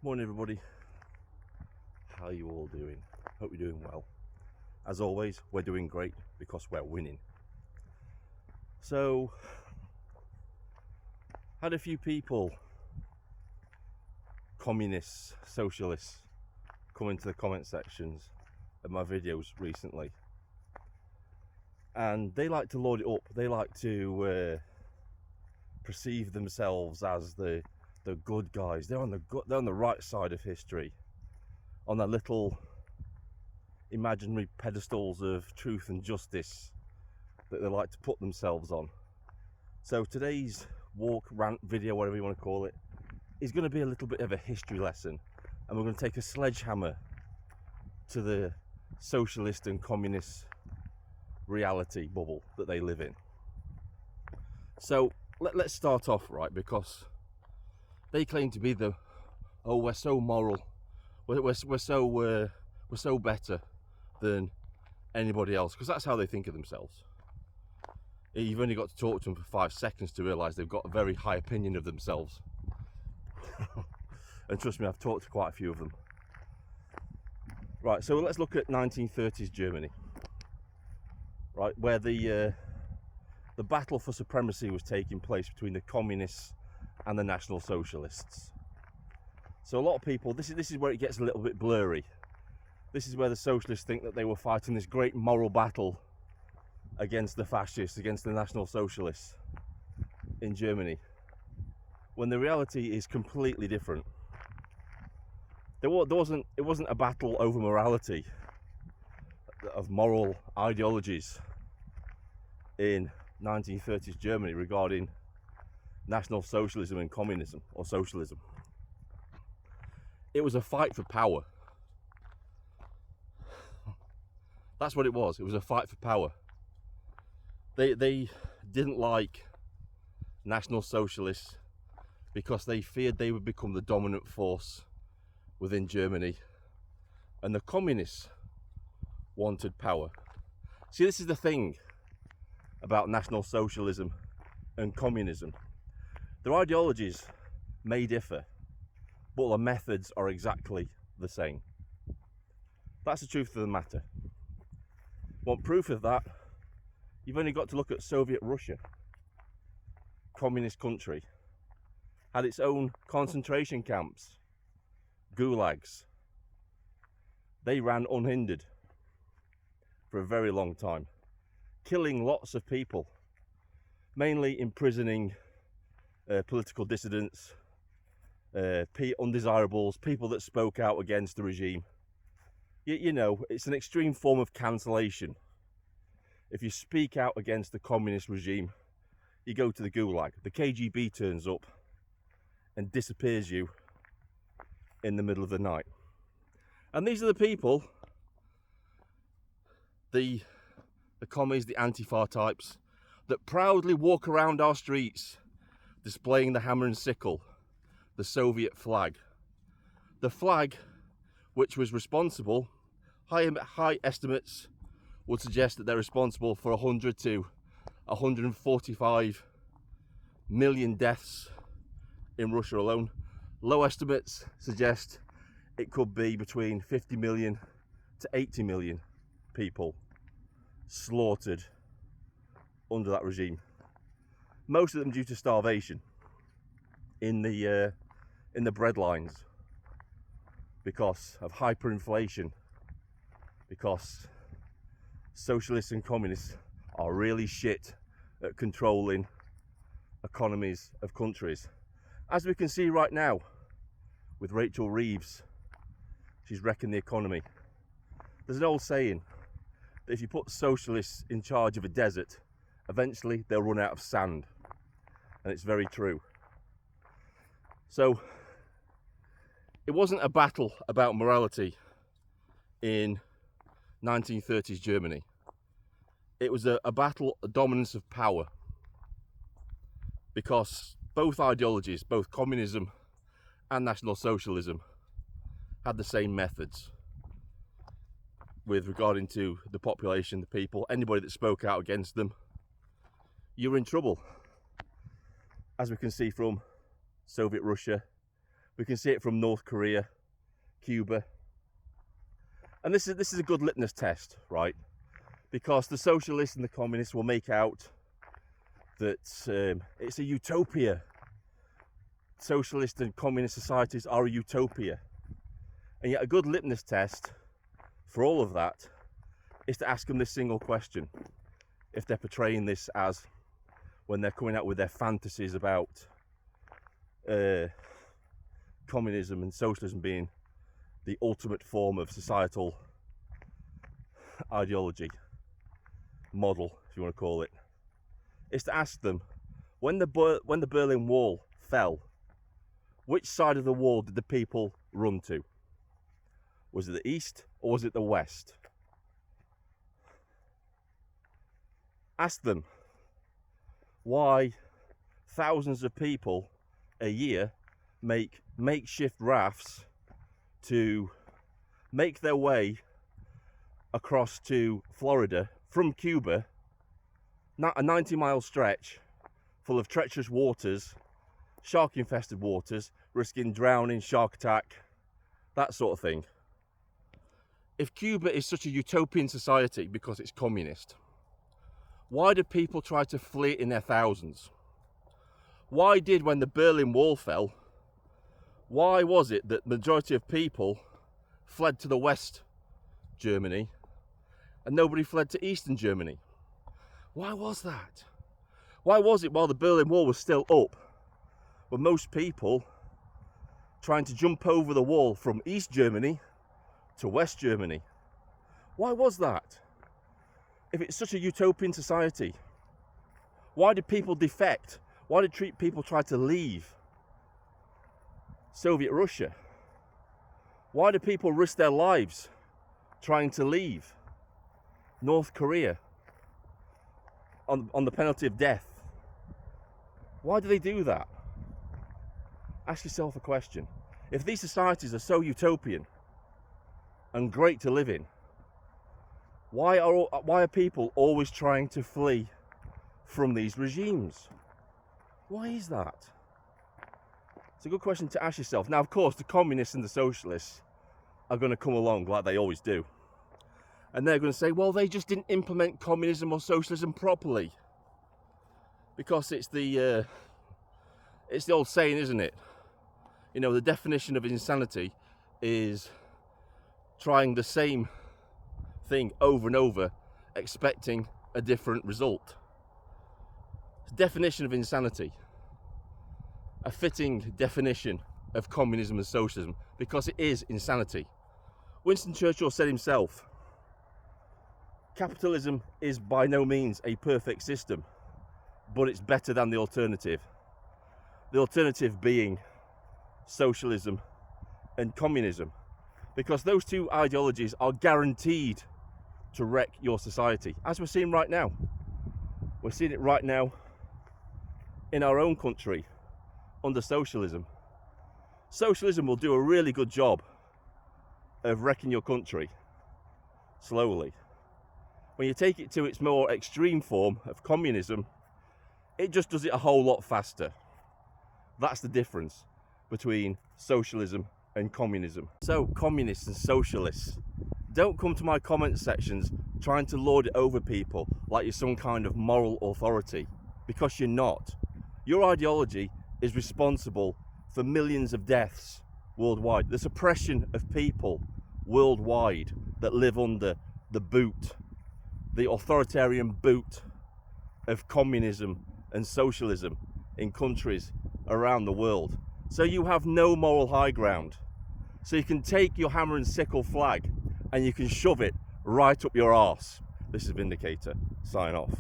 Morning everybody, how are you all doing? Hope you're doing well. As always, we're doing great because we're winning. So, had a few people, communists, socialists, come into the comment sections of my videos recently, and they like to load it up. They like to perceive themselves as the good guys. They're on the right side of history, on their little imaginary pedestals of truth and justice that they like to put themselves on. So today's walk, rant, video, whatever you want to call it, is going to be a little bit of a history lesson, and we're going to take a sledgehammer to the socialist and communist reality bubble that they live in. So let's start off right, because they claim to be we're so moral, we're so better than anybody else, because that's how they think of themselves. You've only got to talk to them for 5 seconds to realise they've got a very high opinion of themselves. And trust me, I've talked to quite a few of them. Right, so let's look at 1930s Germany, right, where the battle for supremacy was taking place between the communists and the National Socialists. So a lot of people, this is where it gets a little bit blurry. This is where the socialists think that they were fighting this great moral battle against the fascists, against the National Socialists in Germany, when the reality is completely different. It wasn't a battle over morality, of moral ideologies in 1930s Germany regarding National Socialism and communism, or socialism. It was a fight for power. That's what it was. It was a fight for power. They didn't like National Socialists because they feared they would become the dominant force within Germany, and the communists wanted power. See, this is the thing about National Socialism and communism. Their ideologies may differ, but the methods are exactly the same. That's the truth of the matter. Want proof of that? You've only got to look at Soviet Russia. Communist country. Had its own concentration camps, gulags. They ran unhindered for a very long time, killing lots of people, mainly imprisoning political dissidents, undesirables, people that spoke out against the regime. You know, it's an extreme form of cancellation. If you speak out against the communist regime, you go to the gulag. The KGB turns up and disappears you in the middle of the night. And these are the people, the commies, the Antifa types, that proudly walk around our streets displaying the hammer and sickle, the Soviet flag. The flag which was responsible, high estimates would suggest that they're responsible for 100 to 145 million deaths in Russia alone. Low estimates suggest it could be between 50 million to 80 million people slaughtered under that regime. Most of them due to starvation in the bread lines, because of hyperinflation, because socialists and communists are really shit at controlling economies of countries. As we can see right now with Rachel Reeves, she's wrecking the economy. There's an old saying that if you put socialists in charge of a desert, eventually they'll run out of sand, and it's very true. So it wasn't a battle about morality in 1930s Germany. It was a battle, a dominance of power, because both ideologies, both communism and National Socialism, had the same methods with regarding to the population, the people. Anybody that spoke out against them, you were in trouble. As we can see from Soviet Russia, We can see it from North Korea, Cuba. And this is a good litmus test, right? Because the socialists and the communists will make out that it's a utopia. Socialist and communist societies are a utopia. And yet a good litmus test for all of that is to ask them this single question. If they're portraying this as, when they're coming out with their fantasies about communism and socialism being the ultimate form of societal ideology, model, if you want to call it, is to ask them, when the Berlin Wall fell, which side of the wall did the people run to? Was it the east or was it the west? Ask them why thousands of people a year make makeshift rafts to make their way across to Florida from Cuba, a 90-mile stretch full of treacherous waters, shark-infested waters, risking drowning, shark attack, that sort of thing. If Cuba is such a utopian society because it's communist, why did people try to flee in their thousands? Why did, when the Berlin Wall fell, why was it that the majority of people fled to the West Germany and nobody fled to Eastern Germany? Why was that? Why was it while the Berlin Wall was still up, were most people trying to jump over the wall from East Germany to West Germany? Why was that? If it's such a utopian society, why did people defect? Why did people try to leave Soviet Russia? Why do people risk their lives trying to leave North Korea on the penalty of death? Why do they do that? Ask yourself a question. If these societies are so utopian and great to live in, why are people always trying to flee from these regimes? Why is that? It's a good question to ask yourself. Now, of course, the communists and the socialists are going to come along like they always do. And they're going to say, well, they just didn't implement communism or socialism properly. Because it's the old saying, isn't it? You know, the definition of insanity is trying the same thing over and over, expecting a different result. It's the definition of insanity. A fitting definition of communism and socialism, because it is insanity. Winston Churchill said himself, capitalism is by no means a perfect system, but it's better than the alternative. The alternative being socialism and communism, because those two ideologies are guaranteed to wreck your society, as we're seeing right now. We're seeing it right now in our own country under socialism. Socialism will do a really good job of wrecking your country slowly. When you take it to its more extreme form of communism, it just does it a whole lot faster. That's the difference between socialism and communism. So, communists and socialists, don't come to my comment sections trying to lord it over people like you're some kind of moral authority, because you're not. Your ideology is responsible for millions of deaths worldwide, the suppression of people worldwide that live under the boot, the authoritarian boot of communism and socialism in countries around the world. So you have no moral high ground. So you can take your hammer and sickle flag and you can shove it right up your arse. This is Vindicator. Sign off.